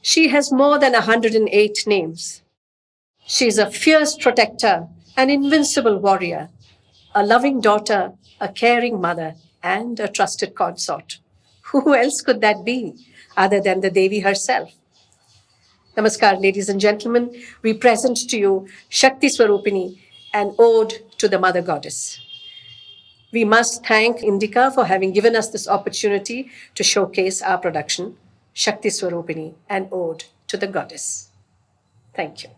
She has more than 108 names. She is a fierce protector, an invincible warrior, a loving daughter, a caring mother, and a trusted consort. Who else could that be other than the Devi herself? Namaskar, ladies and gentlemen. We present to you Shakti Swaroopini, an ode to the Mother Goddess. We must thank Indica for having given us this opportunity to showcase our production, Shakti Swaroopini, an ode to the Goddess. Thank you.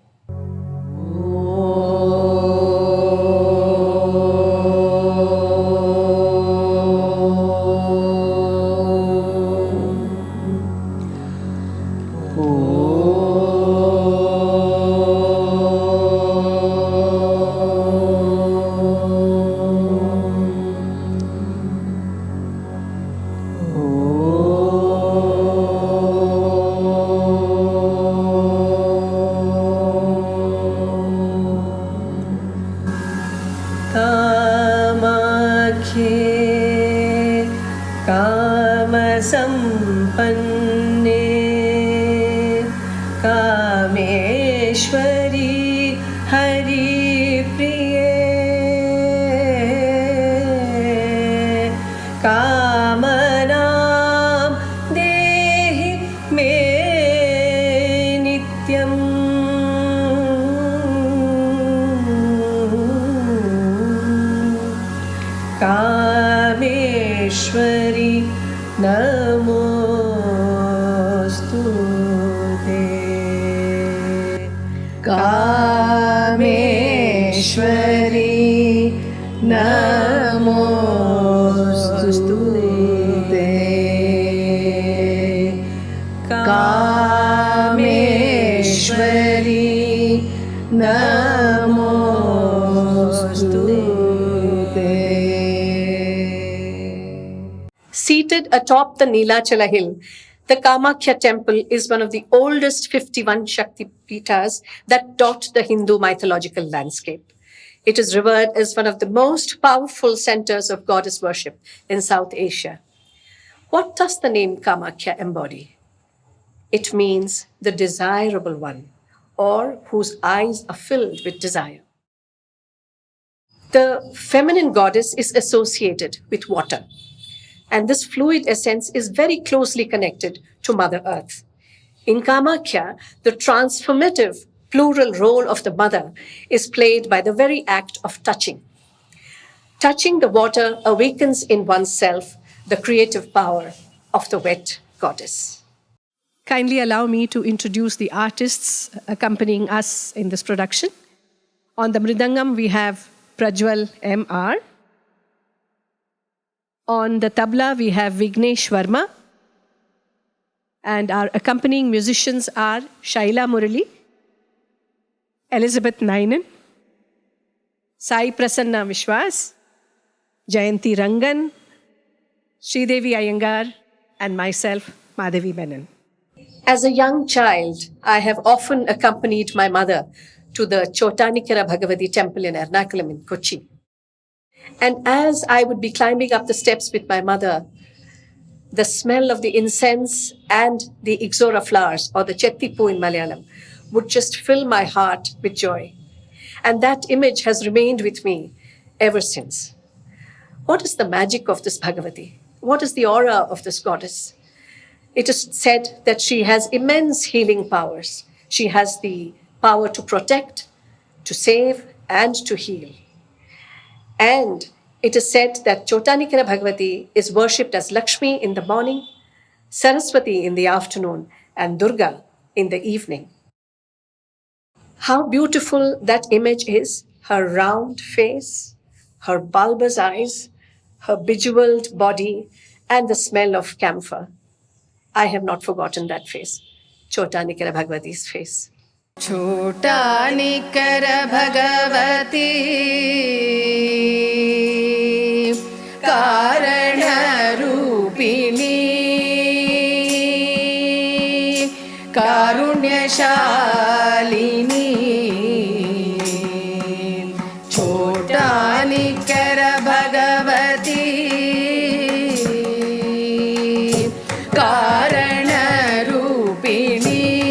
कामसम्पन्ने Kameshwari हरिप्रिये कामनां देहि मे नित्यम् कामेश्वरी नमोस्तुते कामेश्वरी नमोस्तुते कामेश्वरी नमोस्तुते. Seated atop the Nilachala hill, the Kamakhya temple is one of the oldest 51 Shakti Peethas that dot the Hindu mythological landscape. It is revered as one of the most powerful centers of goddess worship in South Asia. What does the name Kamakhya embody? It means the desirable one, or whose eyes are filled with desire. The feminine goddess is associated with water, and this fluid essence is very closely connected to Mother Earth. In Kamakhya, the transformative plural role of the mother is played by the very act of touching. Touching the water awakens in oneself the creative power of the wet goddess. Kindly allow me to introduce the artists accompanying us in this production. On the mridangam, we have Prajwal M.R. On the tabla, we have Vignesh Verma. And our accompanying musicians are Shaila Murali, Elizabeth Menon, Sai Prasanna Vishwas, Jayanti Rangan, Sridevi Iyengar, and myself, Madhavi Menon. As a young child, I have often accompanied my mother to the Chotanikara Bhagavati temple in Ernakulam in Kochi. And as I would be climbing up the steps with my mother, the smell of the incense and the ixora flowers, or the chettipu in Malayalam, would just fill my heart with joy. And that image has remained with me ever since. What is the magic of this Bhagavati? What is the aura of this goddess? It is said that she has immense healing powers. She has the power to protect, to save, and to heal. And it is said that Chotanikara Bhagavati is worshipped as Lakshmi in the morning, Saraswati in the afternoon, and Durga in the evening. How beautiful that image is, her round face, her bulbous eyes, her bejeweled body, and the smell of camphor. I have not forgotten that face, Chotanikara Bhagavati's face. Chotanikara Bhagavati Karana Rupini Karunyashalini Chotanikara Bhagavati Karana Rupini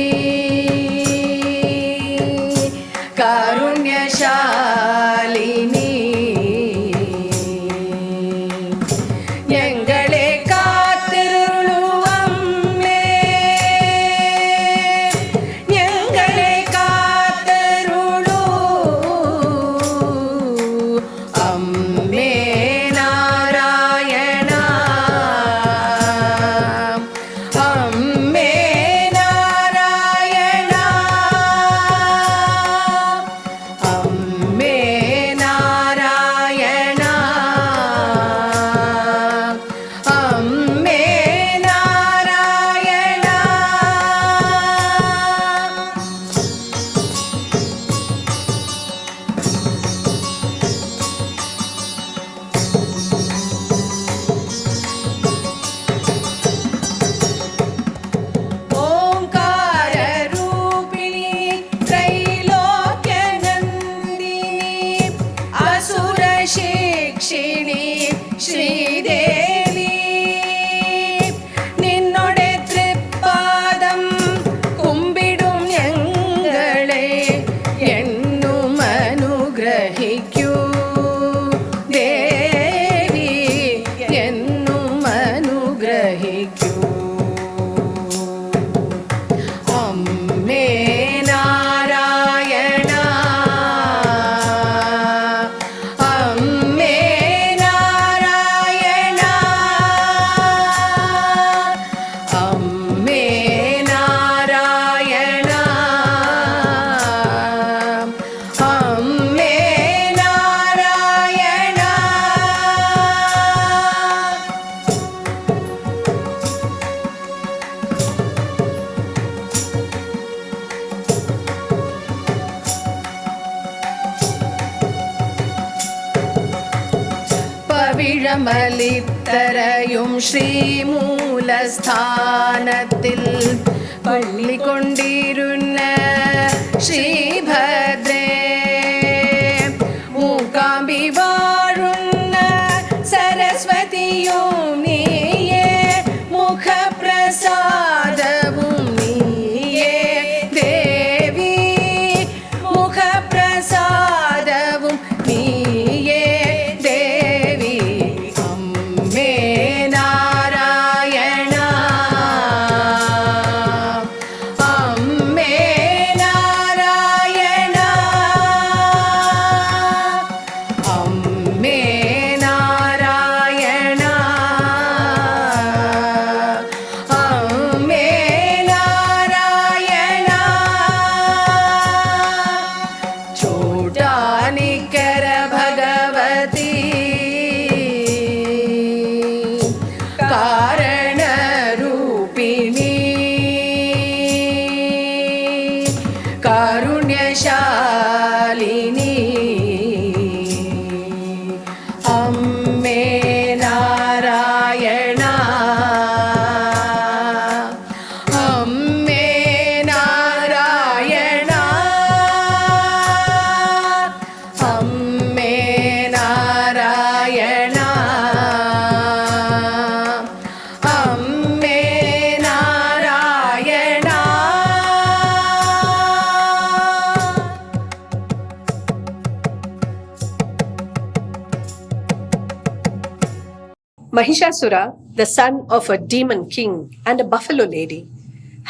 പഴമലിത്തരയും ശ്രീമൂലസ്ഥാനത്തിൽ പള്ളിക്കൊണ്ടിരുന്ന ശ്രീഭദ്രേ Mookambi വാഴുന്ന സരസ്വതിയും നീയേ മുഖപ്രസാദവും നീയേ ദേവി മുഖപ്രസാദവും നീയേ ദേവി അമ്മേ നാരായണ അമ്മേ നാരായണ അമ്മേ നാരായണ അമ്മേ നാരായണ ചോടാനിക്കര ഭഗവതി കാരണരൂപിണി കാരുണ്യശാലിനി അമ്മേ നാരായണ അമ്മേ നാരായണ അമ്മേ നാരായണ അമ്മേ Narayana Mahishasura, the son of a demon king and a buffalo lady,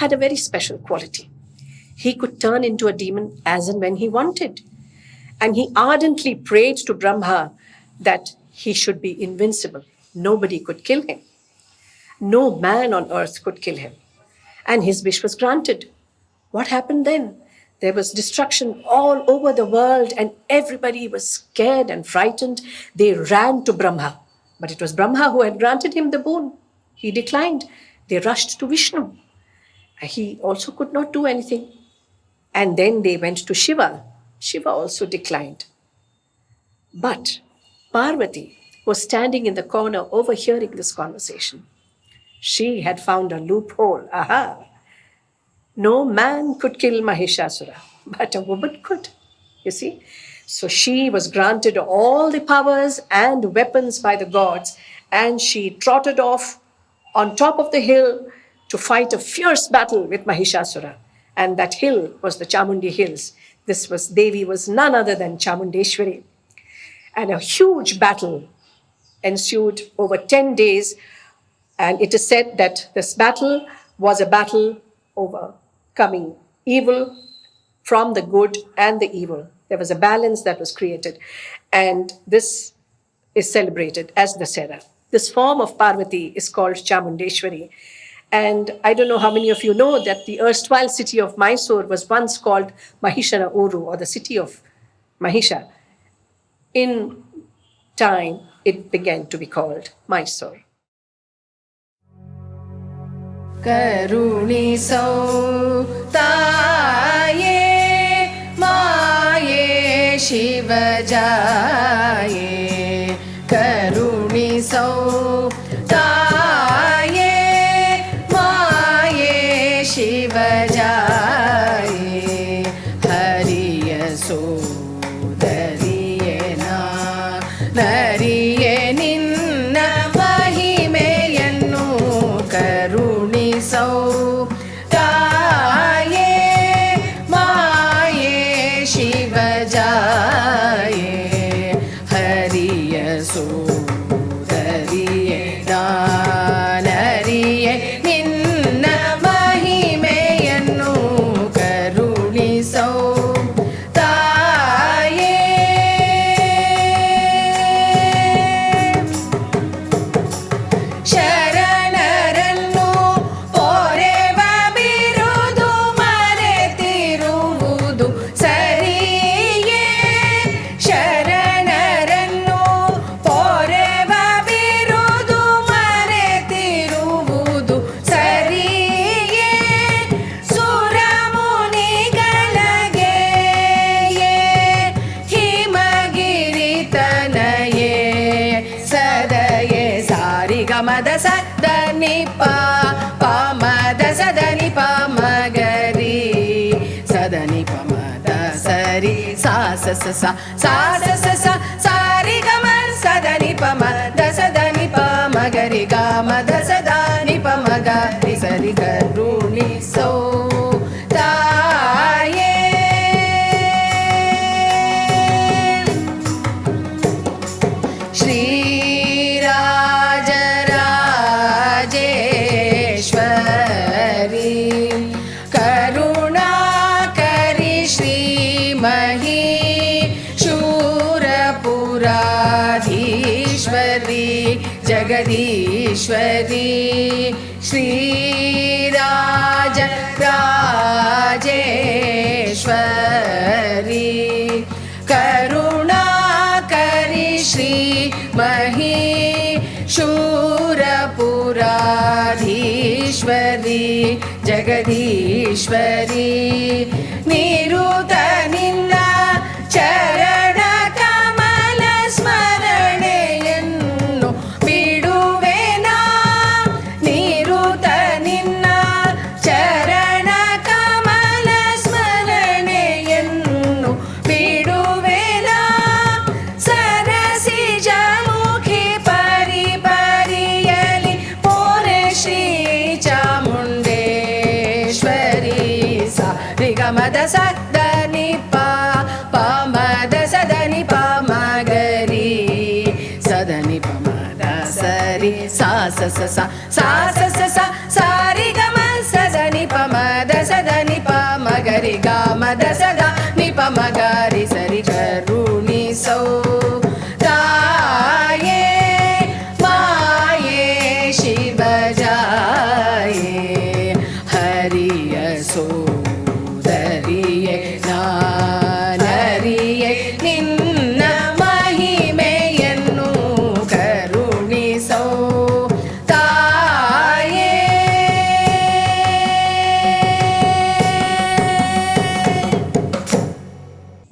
had a very special quality. He could turn into a demon as and when he wanted. And he ardently prayed to Brahma that he should be invincible. Nobody could kill him. No man on earth could kill him. And his wish was granted. What happened then? There was destruction all over the world, and everybody was scared and frightened. They ran to Brahma. But it was Brahma who had granted him the boon. He declined. They rushed to Vishnu. He also could not do anything. And then they went to Shiva. Shiva also declined. But Parvati was standing in the corner overhearing this conversation. She had found a loophole. Aha! No man could kill Mahishasura, but a woman could. You see? So she was granted all the powers and weapons by the gods, and she trotted off on top of the hill to fight a fierce battle with Mahishasura. And that hill was the Chamundi Hills. This was Devi was none other than Chamundeshwari. And a huge battle ensued over 10 days. And it is said that this battle was a battle overcoming evil from the good and the evil. There was a balance that was created. And this is celebrated as Dasera. This form of Parvati is called Chamundeshwari. And I don't know how many of you know that the erstwhile city of Mysore was once called Mahishana Uru, or the city of Mahisha. In time, it began to be called Mysore. करुणिसौ ताये माये शिव जाये करुणिसौ ताये माये शिव जाये हरिय सोदरिये ना नरिये निन्न महिमेयन्नु करुणिसौ ताये माये शिव जाये हरिय सोदरिये ना नरिये निन्न महिमेयन्नु ಮದ ಸದ ನಿ ಪ ಪ ಮದ ಸದ ನಿ ಪ ಮಗರಿ ಸದ ನಿ ಪ ಮದ ಸರಿ ಸಾ ಸ ಸ ಸ ಸಾ ಸ ಸ ಸ ಸಾರಿ ಗ ಮ ಸದ ನಿ ಪ ಮದ ಸದ ನಿ ಪ ಮಗರಿ ಗ ಮದ ಸದ ನಿ ಪ ಮಗರಿ ಸರಿ ಕರುಣಿ ಸೋ ತಾಯೇ जगदीश्वरी श्रीराज राजेश्वरी करुणाकरी श्री महीशूरपुराधीश्वरी जगदीश्वरी निरुत निन्न चरण कमल स्मरणೆಯನ್ನು ಬಿಡುವೆನಾ ನಿರುತ ನಿನ್ನ ಚರಣ ಕಮಲ ಸ್ಮರಣೆಯನ್ನು ಬಿಡುವೆನಾ ಸರಸಿಜ ಮುಖಿ ಪರಿ ಪರಿಯಲಿ ಪೋರೆ ಶ್ರೀ ಚಾಮುಂಡೇಶ್ವರಿ ಸ ರಿ ಗ ಮದ ಸದ ನಿ ಪ ಪ ಮದ ಸದ ನಿ ಪ ಮಗರಿ ಸದ ನಿ ಪ ಮದ ಸರಿ ಸಾ ಸ ಸ ಸ ಸಾ ಸ ಸ ಸ ಸಾರಿ ಗ ಮ ಸದ ನಿ ಪ ಮದ ಸದ ನಿ ಪ ಮಗರಿ ಗ ಮದ ಸದ ನಿ ಪ ಮಗರಿ ಸರಿ ಕರುಣಿ ಸೌ ತಾಯೇ ಮಾಯೇ ಶಿವ ಜಾಯೇ ಹರಿಯ ಸೋದರಿಯೇ ನಾನರಿಯೇ ನಿನ್ನ ಮಹಿಮೆಯನ್ನು ಕರುಣಿಸೋ ತಾಯೇ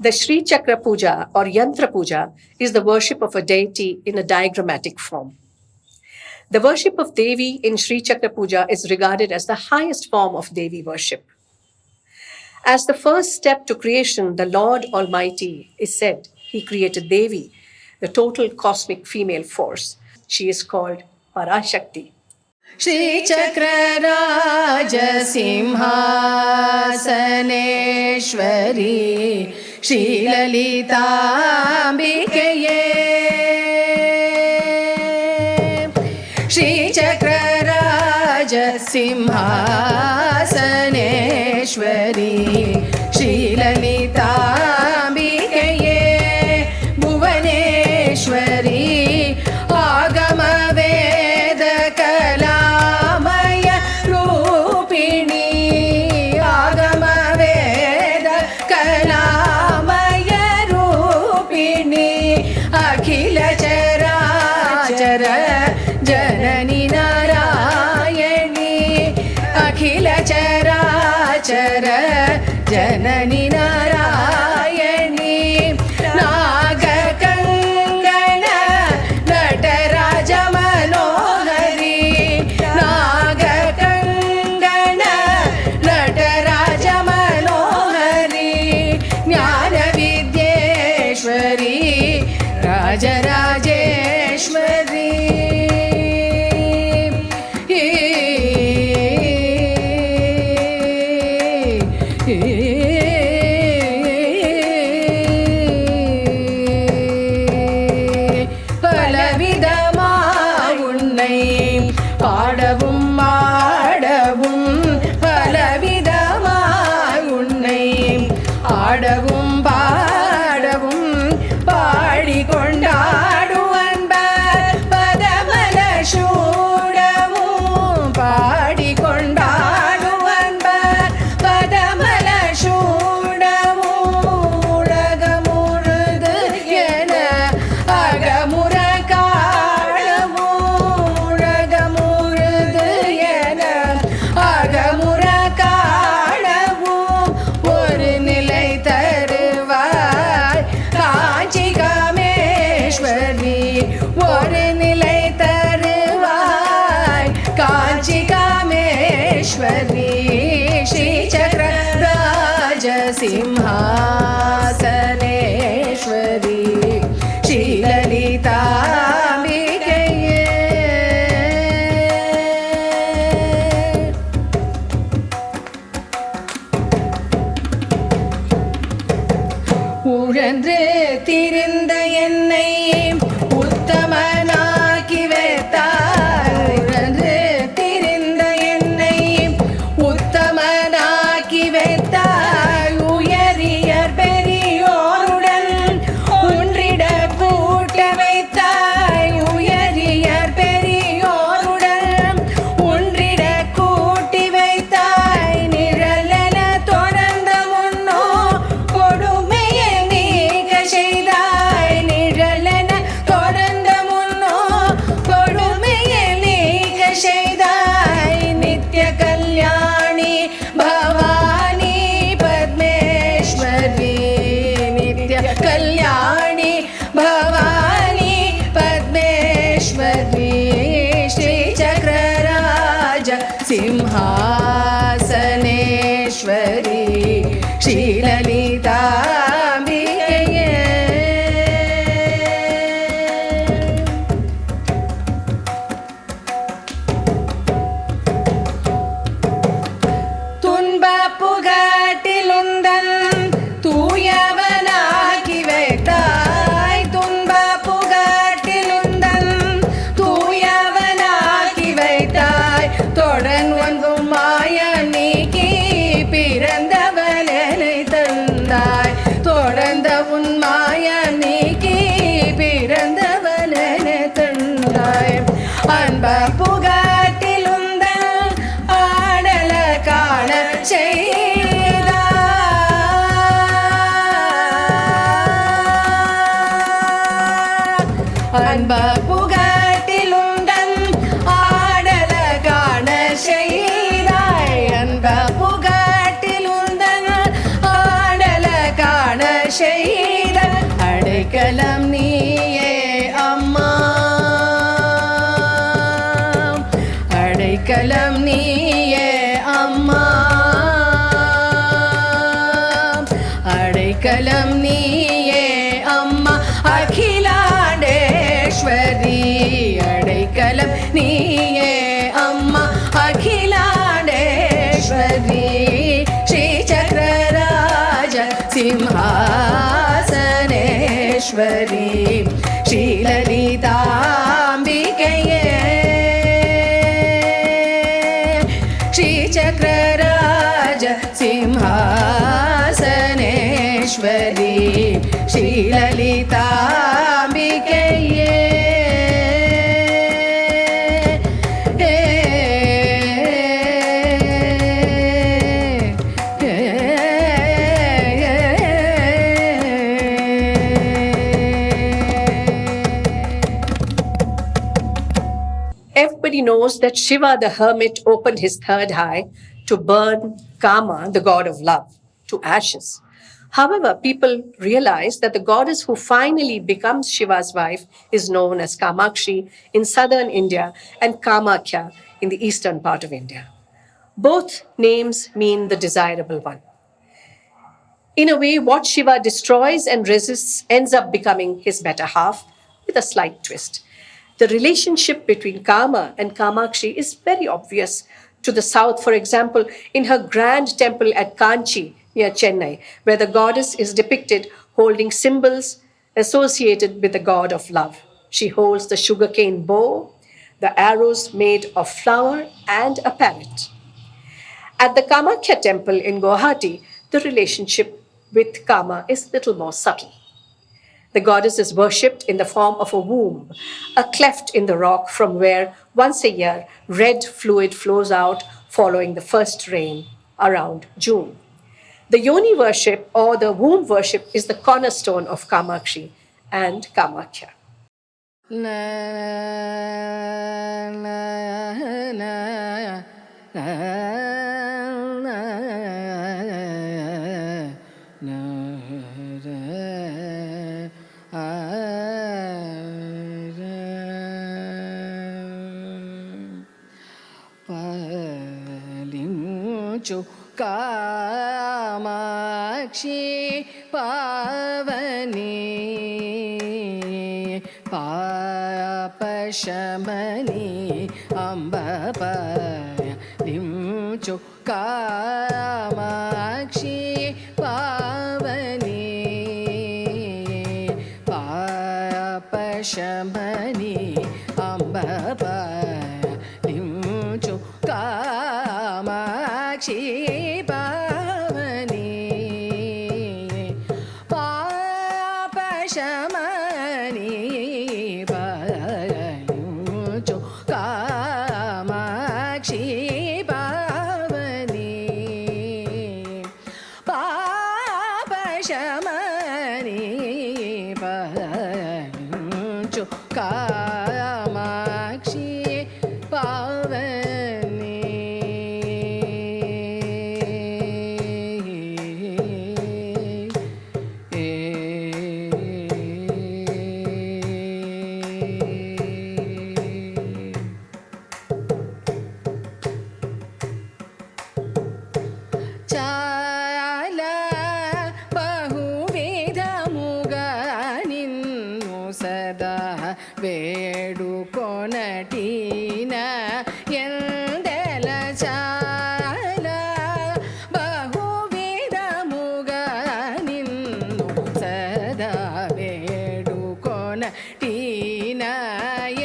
The Sri Chakra Puja or Yantra Puja is the worship of a deity in a diagrammatic form. The worship of Devi in Sri Chakra Puja is regarded as the highest form of Devi worship. As the first step to creation, the Lord Almighty is said he created Devi, the total cosmic female force. She is called Parashakti. श्रीचक्रराज Simhasaneshwari श्रीललिताम्बिकये श्रीचक्रराज Simhasaneshwari श्रीललिताम्बिकये Bhuvaneshwari आगमवेद कलामय रूपिणी आगमवेद कलामय रूपिणी अखिल चराचर जननी नारायणी अखिल चराचर जननी नारायणी नागकङ्गण नटराज मनोहरी नागकङ्गण नटराज मनोहरी ज्ञानविद्येश्वरी राजराजेश्वरी பலவிதமாய் உன்னை பாடவும் ஆடவும் பலவிதமாய் உன்னை ஆடவும் பாடவும் பாடிக்கொண்டாடும் அன்பர் பதமல சூடவும் பாடிக்கொண்டாடும் அன்பர் பதமல सिंहासनेश्वरी श्रीललिताम्बिकये உழன்று திரிந்த என்னை உத்தமனாக்கி வைத்தாய் உழன்று திரிந்த என்னை உத்தமனாக்கி வைத்தாய் உயரியர் பெரியோருடன் ஒன்றிட கூட்ட வைத்தாய் உயரியர் பெரியோருடன் ஒன்றிட கூட்டி வைத்தாய் நிழலென தொடர்ந்த முன்னோ கொடுமையை நீங்க செய்தாய் நிழலென தொடர்ந்த முன்னோ கொடுமையை நீங்க செய்தாய் நித்ய கல்யாணி பவானி பத்மேஸ்வரி நித்ய கல்யாணி பவானி பத்மேஸ்வரி ஸ்ரீ சக்கரராஜ சிம்ஹாசனேஸ்வரி ஸ்ரீலலிதாம்பிகையே துன்ப புகாட்டிலுந்தன் தூயவனாக்கி வைத்தாய் துன்ப புகாட்டிலுந்தன் தூயவனாக்கி வைத்தாய் தொடன் ஒன்றும் மாய நீக்கி பிறந்தவனை தந்தாய் தொடர்ந்த உன் மாய நீக்கி பிறந்தவனை தந்தாய் அன்ப புகாட்டிலுந்தன் ஆடல காண செய்தாய் அன்ப புகாட்டிலுந்தன் ஆடல காண செய்தாய் அன்ப புகாட்டிலுந்தன் ஆடல காண செய்த அடைக்கலம் நீயே அம்மா அடைக்கலம் நீயே அம்மா அடைக்கலம் நீயே அம்மா அகிலாண்டேஸ்வரி அடைக்கலம் நீயே அம்மா Akilandeswari Sri சக்கரராஜ Simhasaneswari ஸ்ரீலலிதாம்பிகையே Sri சக்கரராஜ Simhasaneswari ஸ்ரீலலிதாம்பிகையே Everybody knows that Shiva the hermit opened his third eye to burn Kama, the god of love, to ashes. However, people realize that the goddess who finally becomes Shiva's wife is known as Kamakshi in southern India and Kamakhya in the eastern part of India. Both names mean the desirable one. In a way, what Shiva destroys and resists ends up becoming his better half with a slight twist. The relationship between Kama and Kamakshi is very obvious. To the south, for example, in her grand temple at Kanchi near Chennai, where the goddess is depicted holding symbols associated with the god of love. She holds the sugarcane bow, the arrows made of flour, and a parrot. At the Kamakhya temple in Guwahati, the relationship with Kama is little more subtle. The goddess is worshipped in the form of a womb, a cleft in the rock from where once a year red fluid flows out following the first rain around June. The yoni worship or the womb worship is the cornerstone of Kamakshi and Kamakhya. Kamakshi Pavani పాపశమని అంబ పాలించు కామాక్షి పావని పాపశమని అంబ పాలించు కామాక్షి పావని పాపశమని పాలించు కామాక్షి పావని పాపశమని పాలించు కామాక్షి పావని చాలా బహువిధముగా నిన్ను సదా వేడుకొనటీన ఎందెల చాలా బహువిధముగా నిన్ను సదా వేడుకొనటీన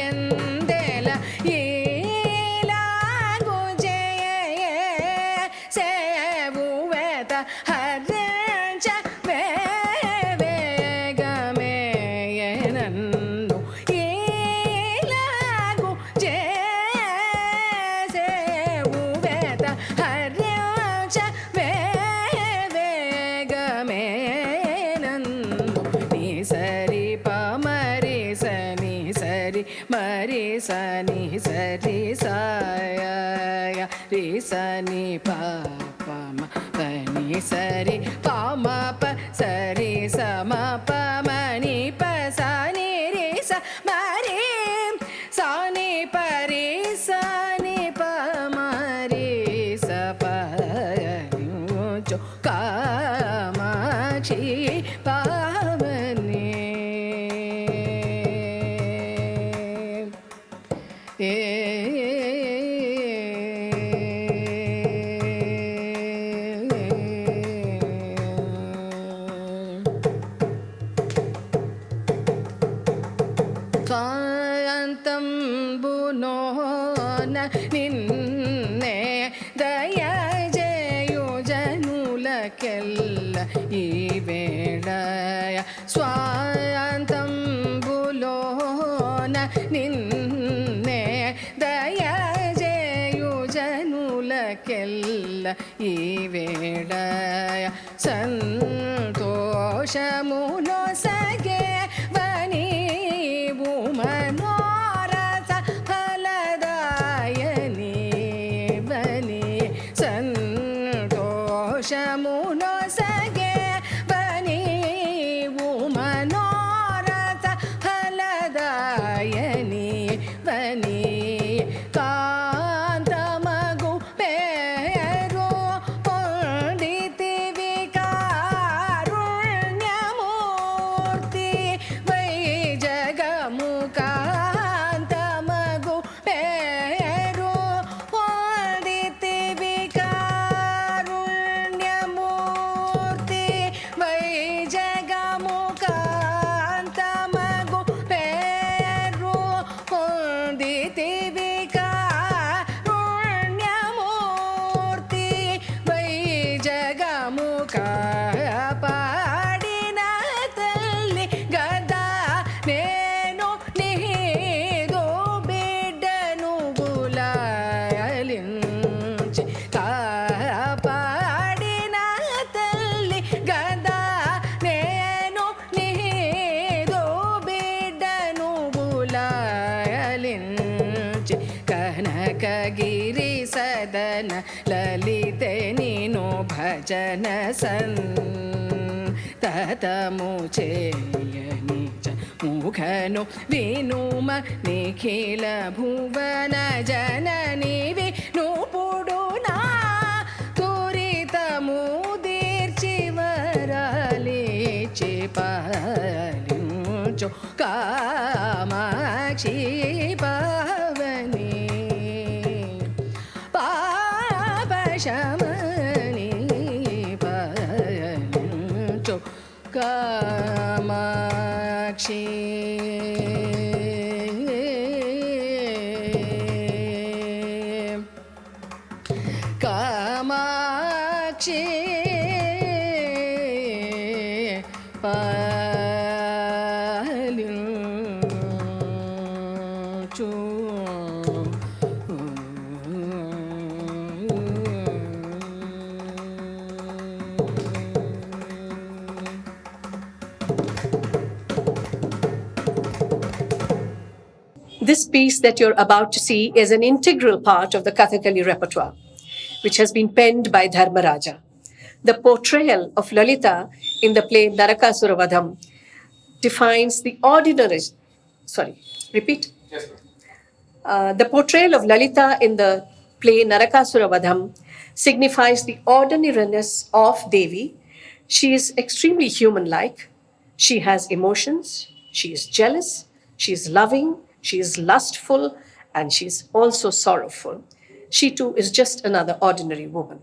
ఎందెల ఈలాగు జయ సేవువేత హరించ వేగమేయనన్ను ఈలాగు సేవువేత హరించ వేగమేనన్ను నీ సరి పమరి సని సరి మరి సని సరి సాయ రి సని పాపమ పని సరి పామ ప సరి సమ పమని ప సని రి స మరి సని పరి సని పమరి స పయు కామాక్షి పావని స్వాంతంబునోన నిన్నే దయజేయు జనులకెల్ల ఈ వేళయ స్వాంతంబులోన నిన్నే దయజేయు జనులకెల్ల ఈ వేళయ సంతోషములో సగే వని మనోరథ ఫలదాయని బని సంతోషములో సగే బని మనోరథ ఫలదాయని బని కాంతమగు పేరు పొందితివి కారుణ్యమూర్తి వై జగము కాంతమగు పేరు పొందితివి కారుణ్యమూర్తి వై జగము కాంతమగు పేరు పొందితివి కారుణ్యమూర్తి వై జగము కాపాడిన తల్లి గదా నేను నీదో బిడ్డను గులాలించి కాపాడిన తల్లి గదా నేను నీదో బిడ్డను గులాలించి కనకగిరి సదన లలితే నీను భజన తతము చేయని ముఖను వినుమ నిఖిల భువన జనని వినుపుడు నా తురిత పాలించు. This piece that you're about to see is an integral part of the Kathakali repertoire, which has been penned by Dharmaraja. The portrayal of Lalita in the play Narakasuravadham defines the ordinary. Sorry, repeat. Yes, ma'am. The portrayal of Lalita in the play Narakasuravadham signifies the ordinariness of Devi. She is extremely human like. She has emotions, she is jealous, she is loving, she is lustful, and she is also sorrowful. She too is just another ordinary woman.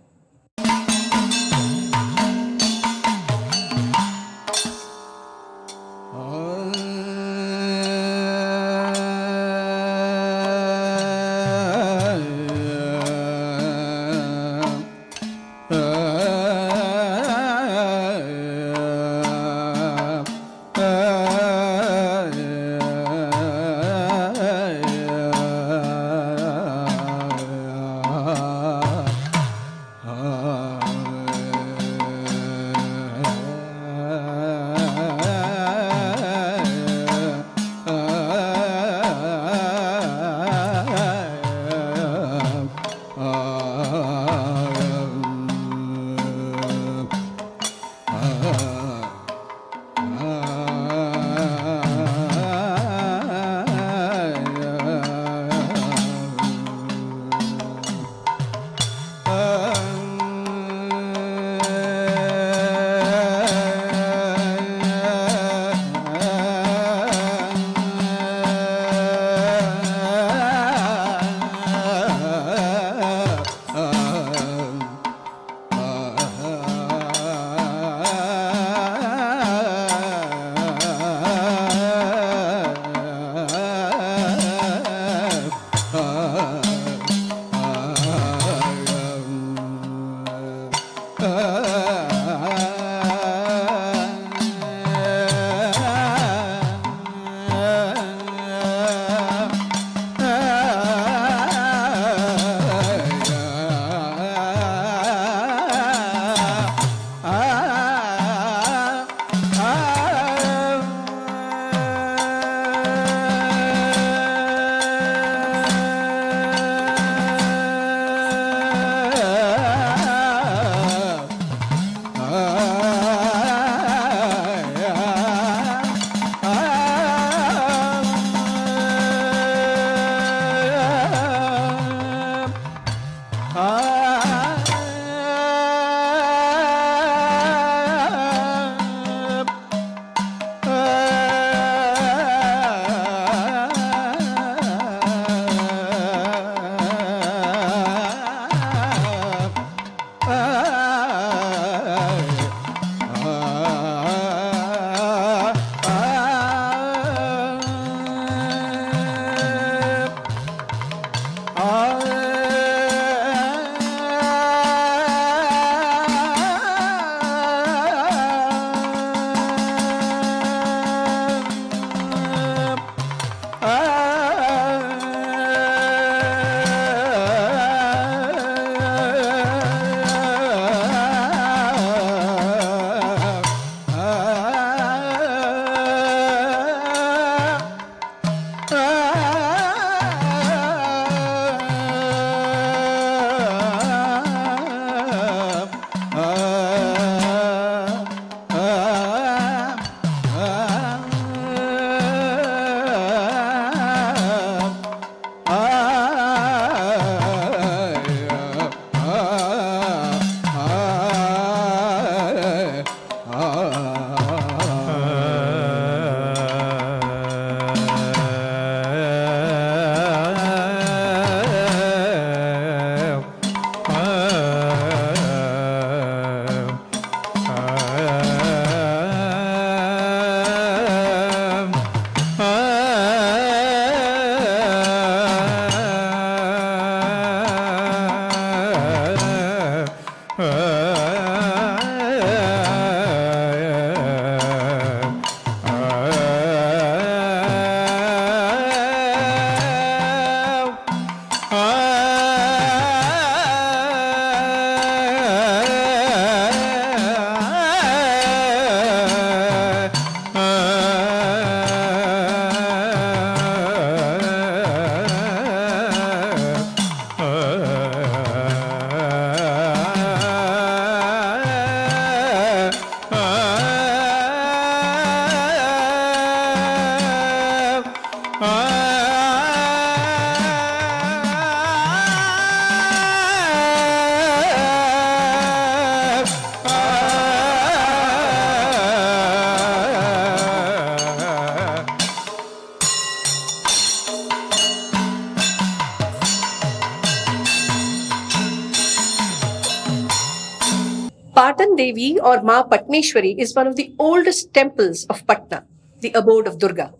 Patan Devi or Ma Patneshwari is one of the oldest temples of Patna, the abode of Durga.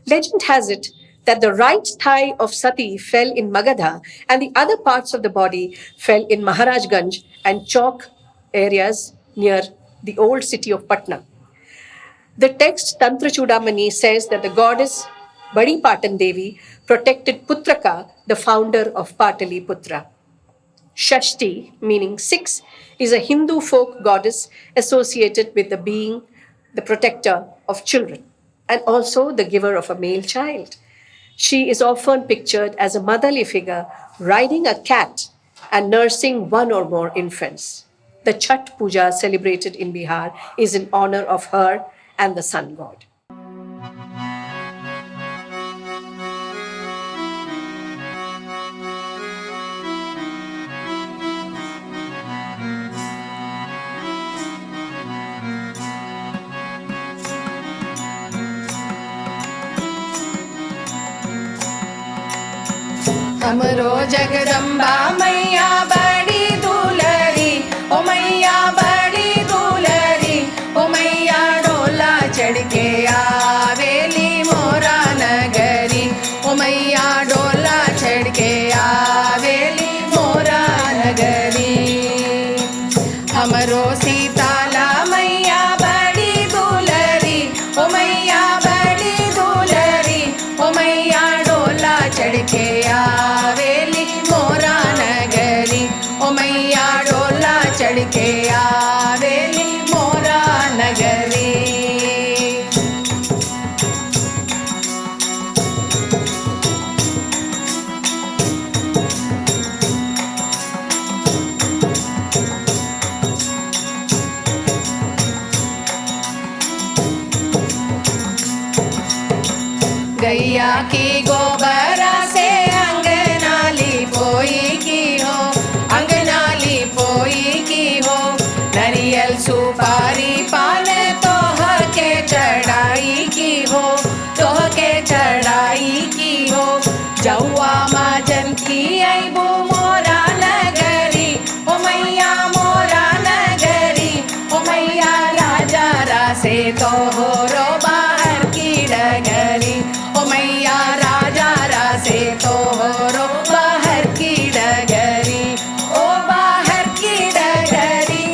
Legend has it that the right thigh of Sati fell in Magadha and the other parts of the body fell in Maharajganj and Chowk areas near the old city of Patna. The text Tantra Chudamani says that the goddess Badi Patan Devi protected Putraka, the founder of Pataliputra. Shakti, meaning 6, is a Hindu folk goddess associated with the being the protector of children and also the giver of a male child. She is often pictured as a motherly figure riding a cat and nursing one or more infants. The Chhat Puja celebrated in Bihar is in honor of her and the sun god. हमरो जगदम्बा मैया बड़ी दुलरी, ओ मैया बड़ी दुलरी, ओ मैया डोला चढ़ के आवेली मोरा नगरी, ओ मैया डोला चढ़ के आवेली मोरा नगरी। हमरो सीताला मैया बड़ी दुलरी, ओ मैया बड़ी दुलरी, ओ मैया डोला चढ़ के आवेली मोरा नगरी, ओ मैया डोला चढ़ के आवेली मोरा नगरी। गैया की गोबरा से अंगनाली पोई की हो, अंगनाली पोई की हो, नरियल सुपारी पान तोह के चढ़ाई की हो, तोह के चढ़ाई की हो। जौआ माजन की अबू मोरा नगरी, ओ मैया मोरा नगरी, ओ मैया राजा रासे तोहरो बाहर की डगरी, ओ मैया राजा रासे तोहरो बाहर की डगरी, ओ बाहर की डगरी,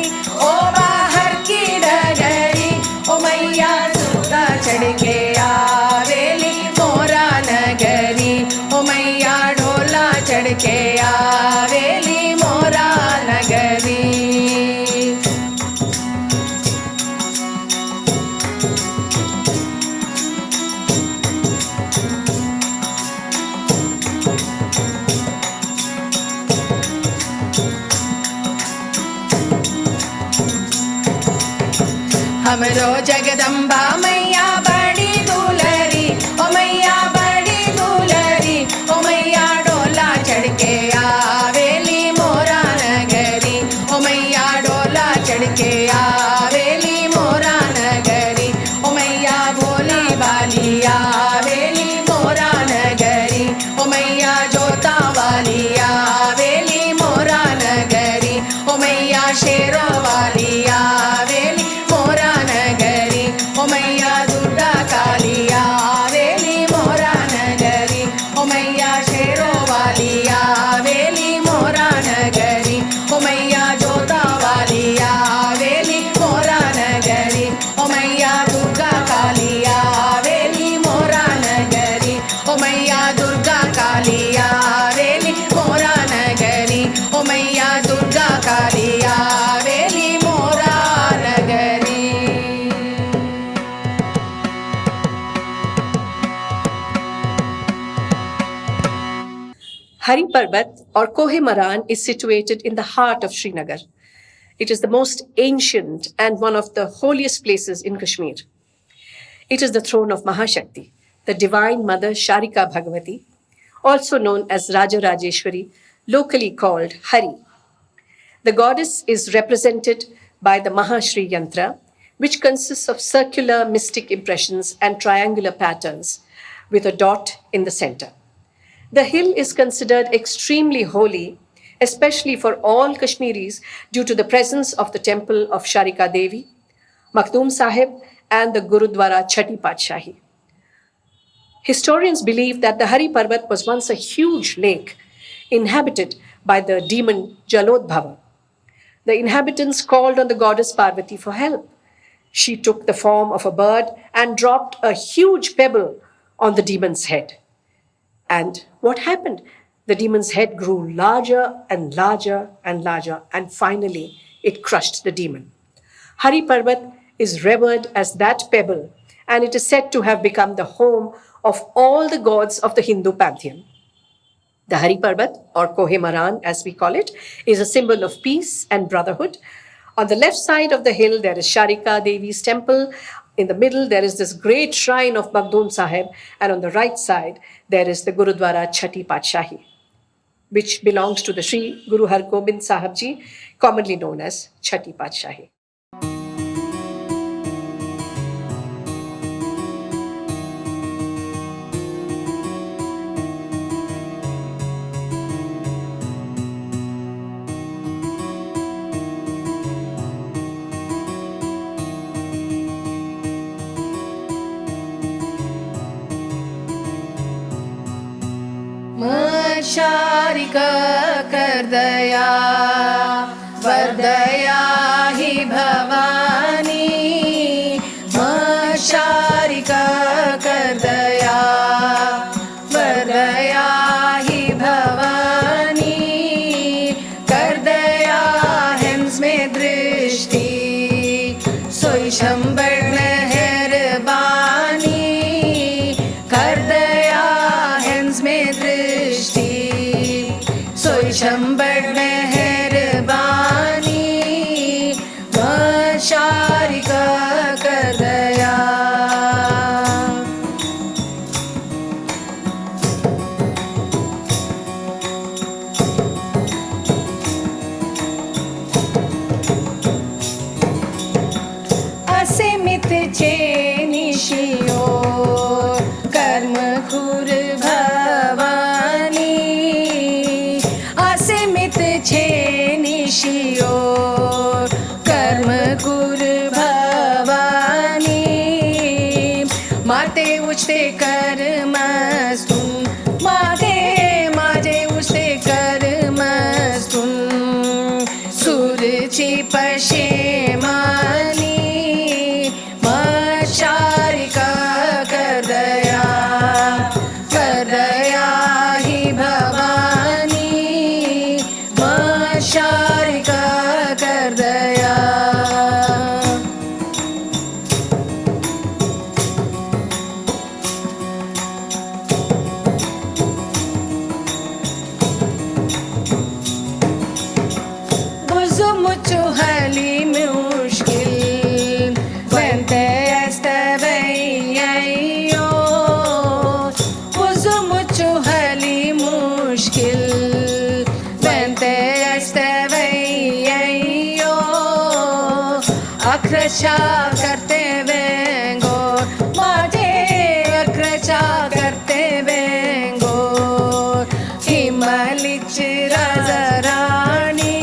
ओ बाहर की डगरी, ओ मैया सुता चढ़ के आवेली मोरा नगरी, ओ मैया ढोला चढ़ के आवेली मोरा नगरी। हमरो जगदम्बा मैया बड़ी दुलरी, ओ मैया बड़ी दुलरी, ओ मैया डोला चढ़ के आवेली मोरा नगरी, ओ मैया डोला चढ़ के आवेली मोरा नगरी, ओ मैया भोली बाली आवेली मोरा नगरी, ओ मैया जोता वाली आवेली मोरा नगरी, ओ मैया शेरों वाली आवेली मोरा नगरी, ओ मैया दुर्गा काली आवेली मोरा नगरी, ओ मैया शेरों वाली आवेली मोरा नगरी, ओ मैया जोता वाली आवेली मोरा नगरी, ओ मैया दुर्गा काली आवेली मोरा नगरी, ओ मैया दुर्गा काली आवेली मोरा नगरी, ओ मैया दुर्गा काली आवेली मोरा नगरी। Hari Parbat or Kohe Maran is situated in the heart of Srinagar. It is the most ancient and one of the holiest places in Kashmir. It is the throne of Mahashakti, the divine mother Sharika Bhagavati, also known as Raja Rajeshwari, locally called Hari. The goddess is represented by the Mahashri Yantra, which consists of circular mystic impressions and triangular patterns with a dot in the center. The hill is considered extremely holy especially for all Kashmiris due to the presence of the temple of Sharika Devi, Makhdoom Sahib, and the Gurudwara Chhati Patshahi. Historians believe that the Hari Parbat was once a huge lake inhabited by the demon Jalodbhava. The inhabitants called on the goddess Parvati for help. She took the form of a bird and dropped a huge pebble on the demon's head. And what happened? The demon's head grew larger and larger and larger, and finally it crushed the demon. Hari Parbat is revered as that pebble, and it is said to have become the home of all the gods of the Hindu pantheon. The Hari Parbat, or Kohe Maran as we call it, is a symbol of peace and brotherhood. On the left side of the hill, there is Sharika Devi's temple. In the middle, there is this great shrine of Makhdoom Sahib. And on the right side, there is the Gurudwara Chhati Patshahi, which belongs to the Sri Guru Har Gobind Sahib Ji, commonly known as Chhati Patshahi. Sharika कर दया वरदया ही भवानी शारिका कर दया वरदया ही भवानी कर दया हंस में दृष्टि सोई शंबर मेहरबानी कर दया हंस में दृष्टि सोई शंबर मेहरबानी शारिका कर दया असीमित चेनिशियो कर्म खुर भवानी असीमित चेनिशियो कर्म खुर भवानी माते उचते कर्मस्तुन माते माजे उचते कर्मस्तुन सुरचि पशेमानी शारिका कर दया ही भवानी शारिका कर दया गुज़ो मुझो हली मुश्किल वंते esteveiyo गुज़ो मुझो हली मुश्किल वंते esteveiyo अक्रशा करते वेंगो माजे अक्रशा करते वेंगो हिमलिच राजराणी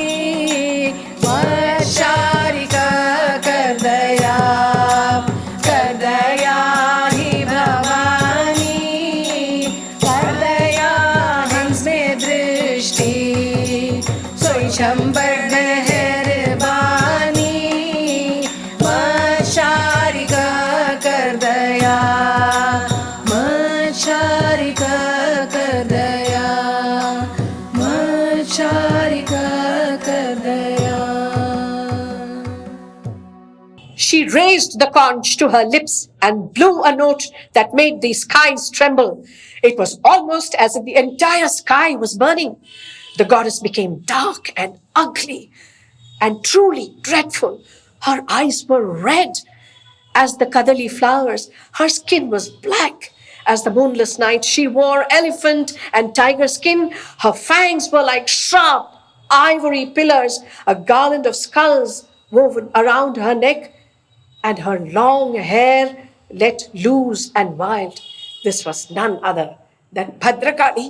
शारिका कर दया ही भवानी कर दया हंस में दृष्टि सोई शंबर मेहरबानी शारिका कर दया शारिका कर दया शारिका कर दया She raised the conch to her lips and blew a note that made the skies tremble. It was almost as if the entire sky was burning. The goddess became dark and ugly and truly dreadful. Her eyes were red as the kadali flowers. Her skin was black as the moonless night. She wore elephant and tiger skin. Her fangs were like sharp ivory pillars, a garland of skulls woven around her neck, and her long hair let loose and wild. This was none other than Bhadrakali.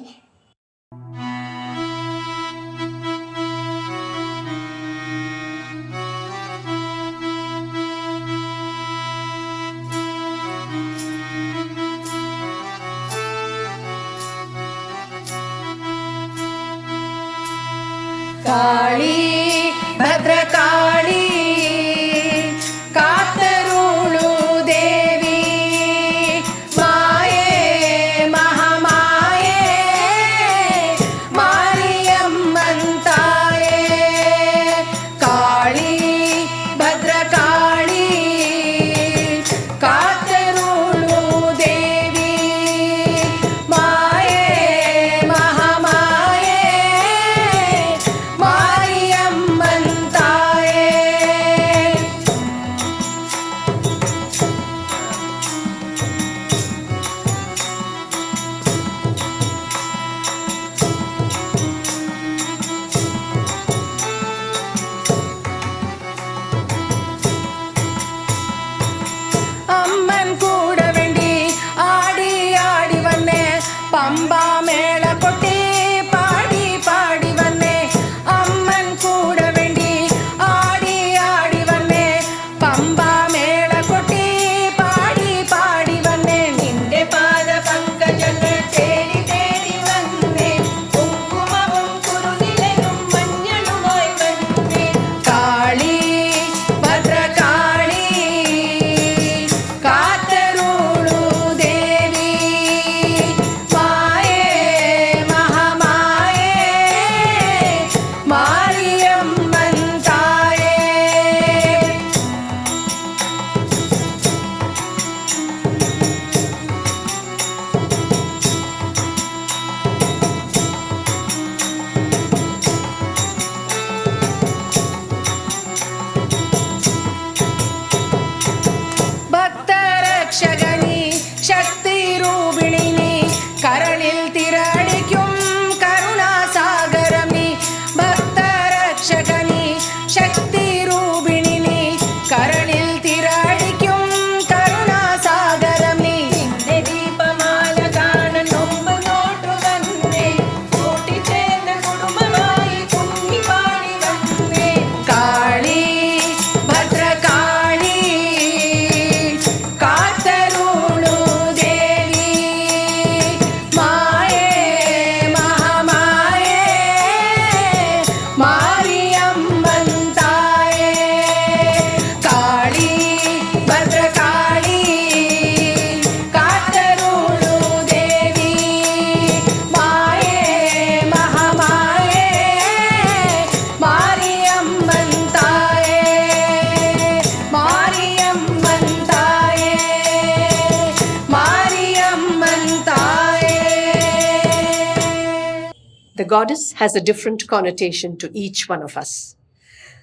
The goddess has a different connotation to each one of us.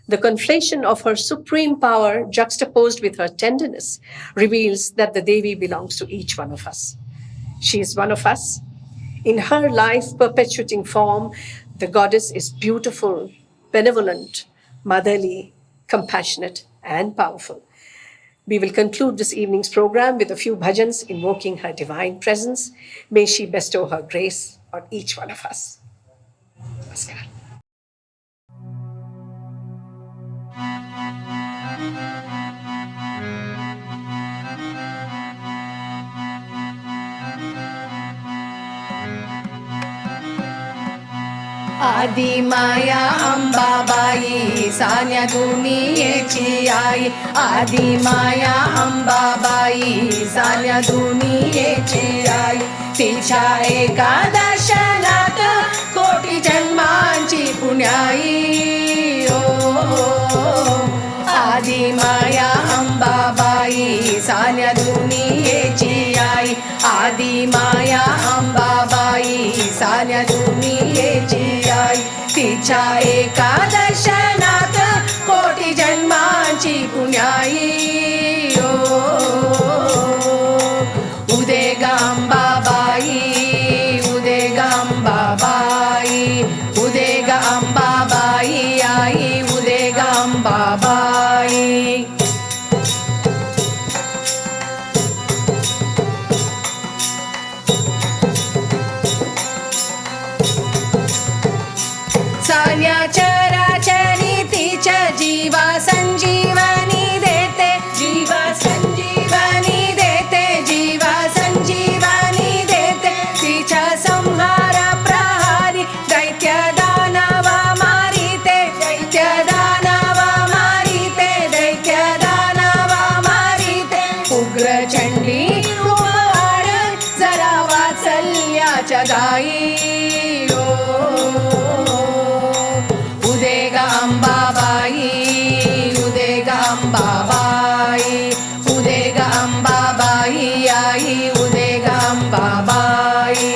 The conflation of her supreme power juxtaposed with her tenderness reveals that the Devi belongs to each one of us. She is one of us. In her life-perpetuating form, the goddess is beautiful, benevolent, motherly, compassionate, and powerful. We will conclude this evening's program with a few bhajans invoking her divine presence. May she bestow her grace on each one of us. Namaskar. आदि माया अंबाबाई सान्या दुनियेची आई आदि माया अंबाबाई सान्या दुनियेची आई तिच्या एका दर्शनात कोटी जन्मांची पुण्याई आदि माया अंबाबाई सान्या दुनियेची आई आदि माया अंबाबाई सान्या दुनियेची तिच्या एका दर्शनात कोटी जन्मांची पुण्याई उदे गांबाबाई उदे गांबाबाई उदे गांबाबाई आई उदे गांबाबाई सान्या चराचरी तिच्या जीवा संजीवनी देते जीवा संजीवनी देते जीवा संजीवनी देते तिच्या संहार प्रहारी दैत्य दानवा मारिते दैत्य दानवा मारिते दैत्य दानवा मारिते उग्र चंडी रूपवाड जरा वात्सल्याच्या गाई अंबाबाई उदे गांबाबाई उदे गांबाबाई आई उदे गांबाबाई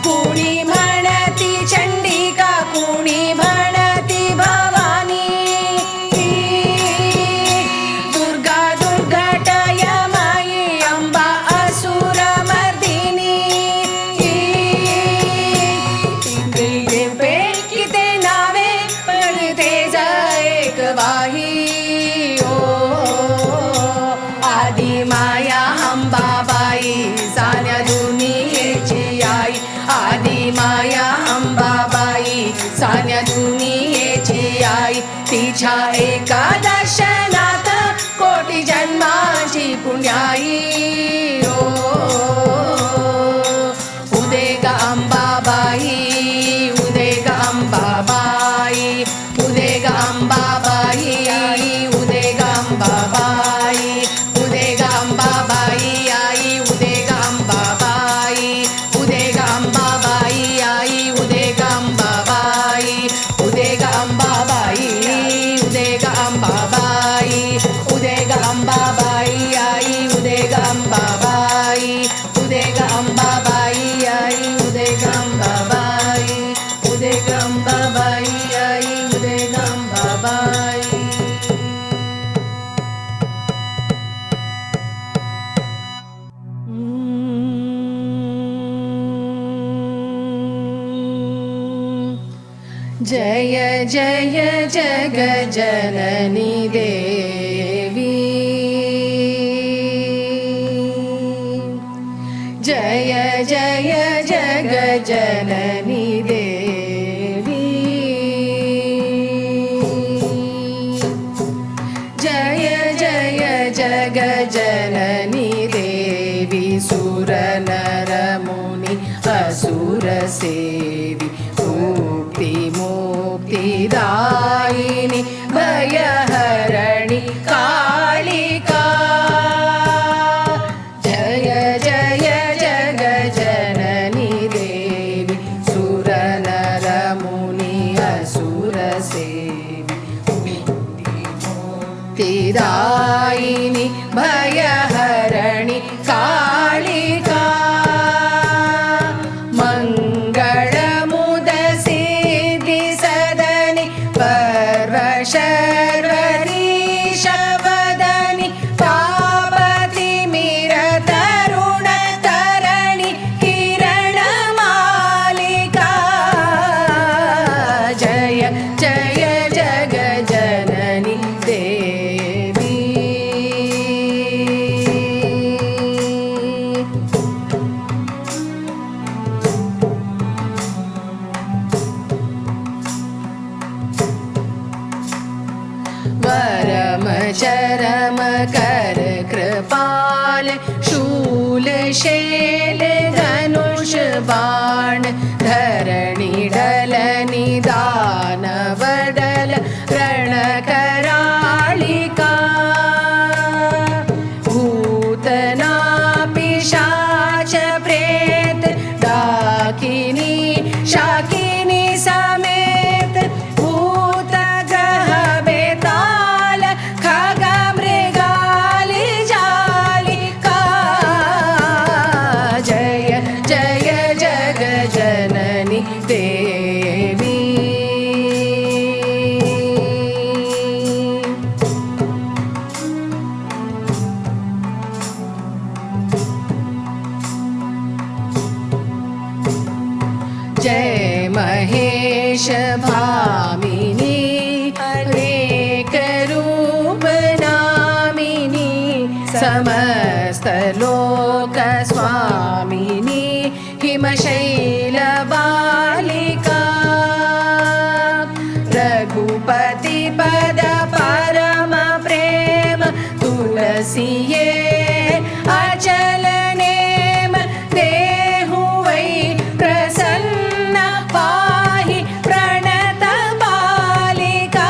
कुणी म्हणती चंडिका कुणी म्हणती भवानी आदि माया अंबाबाई सान्या दुनियेची आई आदि माया अंबाबाई सान्या दुनियेची आई तिच्या एका दर्शनात कोटी जन्मांची पुण्याई उदे गांबाबाई उदे गांबाबाई उदे गांबाबाई आई उदे गांबाबाई उदे गांबाबाई आई उदे गांबाबाई उदे गांबाबाई आई उदे गांबाबाई उदे गांबाबाई उदे गांबाबाई उदे गांबाबाई आई उदे गांबाबाई उदे गांबाबाई आई उदे गांबाबाई उदे गांबाबाई आई उदे गांबाबाई जय जय जग जननी देवी जय जय जग जननी देवी जय जय जग जननी देवी सुर नर मुनि असुर सेवी मुक्तिदायिनी भयहरणि कालिका जय जय जग जननी देवी सुर नर मुनि असुर सेवी मुक्तिदायिनी भयहरणि कालिका मङ्गलमुदसिद्धि सदनि पर्वशर्वरीशवदनि पापतिमिरतरुणतरणि किरणमालिका जय जय जगजननि देवी वरम चरम कर कृपाल शूल शैल धनुष बाण धरणि डल निदान वडल रण करालिका भूतना पिशाच प्रेत डाकिनी शाकिनी समेत भूत ग्रह बेताल खग मृगाली जालिका जय जय जग जननी देवी जय महेश भामिनी अनेक रूप नामिनी समस्त लोक स्वामिनी हिमशैल बालिका रघुपति पद परम प्रेम तुलसिये अचल नेम देहु वै प्रसन्न पाहि प्रणत बालिका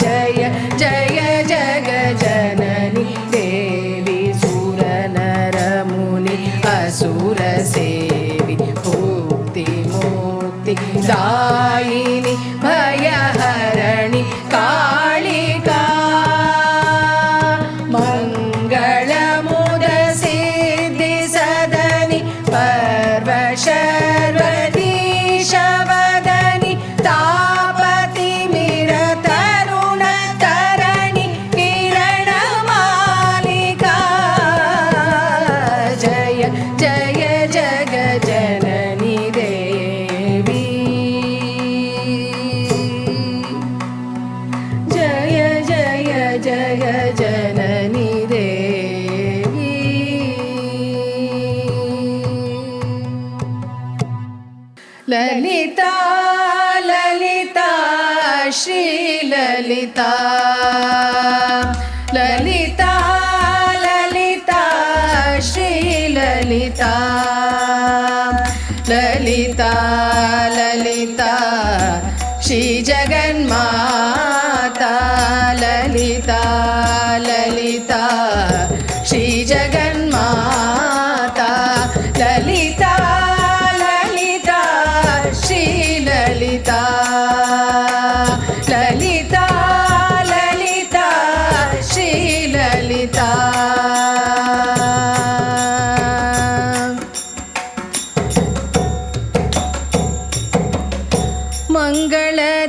जय जय जग जननी देवी सुर नर मुनि असुर सेवि भुक्ति मुक्ति दायिनि भयहरणि कालिका मङ्गलमुदसिद्धि सदनि पर्वशर्वरीशवदनि तापतिमिरतरुणतरणि किरणमालिका जय जय जग जननी देवी जय जय जय जननी देवी ललिता ललिता श्री ललिता ललिता ललिता श्री ललिता ललिता ललिता श्री जगन्माता ललिता ललिता श्री जगन्माता ललिता ललिता श्री ललिता ललिता ललिता श्री ललिता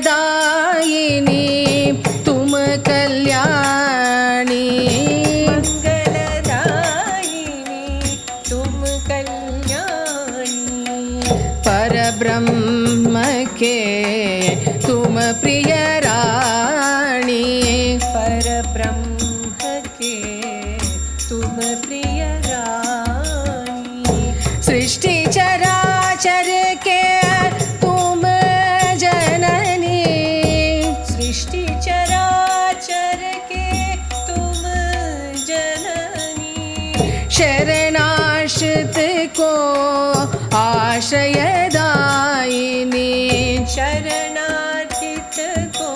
मंगलदायिनी तुम कल्याणी मंगलदायिनी तुम कल्याणी परब्रह्म के तुम प्रिय रानी परब्रह्म के तुम प्रिय रानी सृष्टि चराचर के तुम जननी सृष्टि चराचर के तुम जननी शरणाश्रित को आश्रयदायिनी शरणार्थित को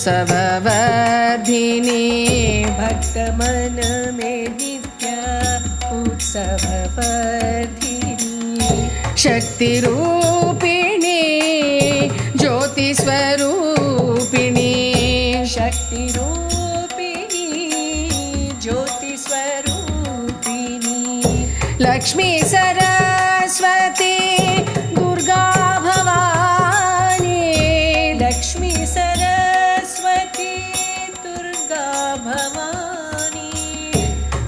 उत्सववर्धिनी भक्त मन में नित्य उत्सववर्धिनी शक्ति रूपिणी ज्योति स्वरूपिणी शक्ति रूपिणी ज्योति स्वरूपिणी लक्ष्मी सरस्वती दुर्गा भवानी लक्ष्मी सरस्वती दुर्गा भवानी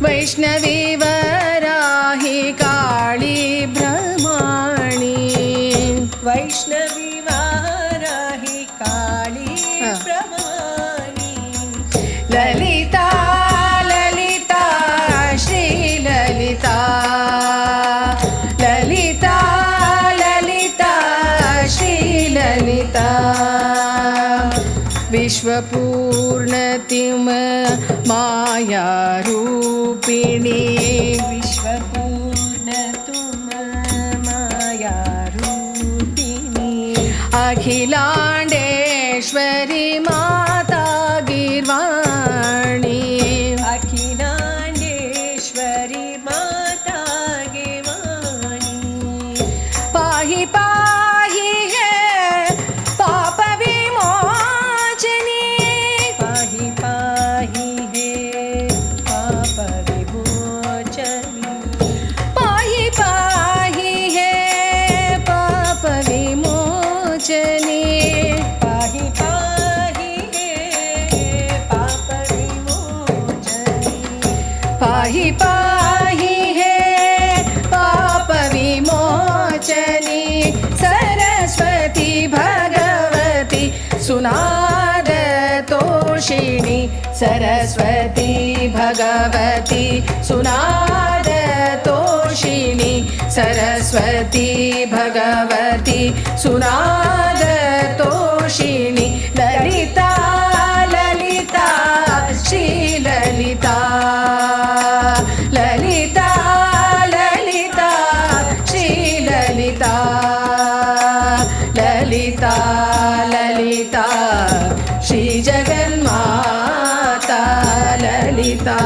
वैष्णवी वराही काली ब्रह्मणी वैष्णवी वाराही काली ब्रह्मणी ललिता ललिता श्री ललिता ललिता ललिता श्री ललिता विश्वपूर्णतिम माया रूपिणी विश्वपूर्ण तुम माया रूपिणी अखिलाण्डेश्वरी माता गिर्वाणी अखिलाण्डेश्वरी माता गिर्वाणी पाहि पाहि है पाप विमोचनी पाहि पाहि हे पाप विमोचनी पाहि पाहि है पाप विमोचनी पाहि पाहि हे पाप विमोचनी पाहि पाहि है पाप विमोचनी सरस्वती भगवती सुनाद तोषिणी सरस्वती भगवती सुनाद तोषिणी सरस्वती भगवती सुनाद तोषिणी ललिता ललिता श्री ललिता ललिता ललिता श्री ललिता ललिता ललिता श्री जगन्माता ललिता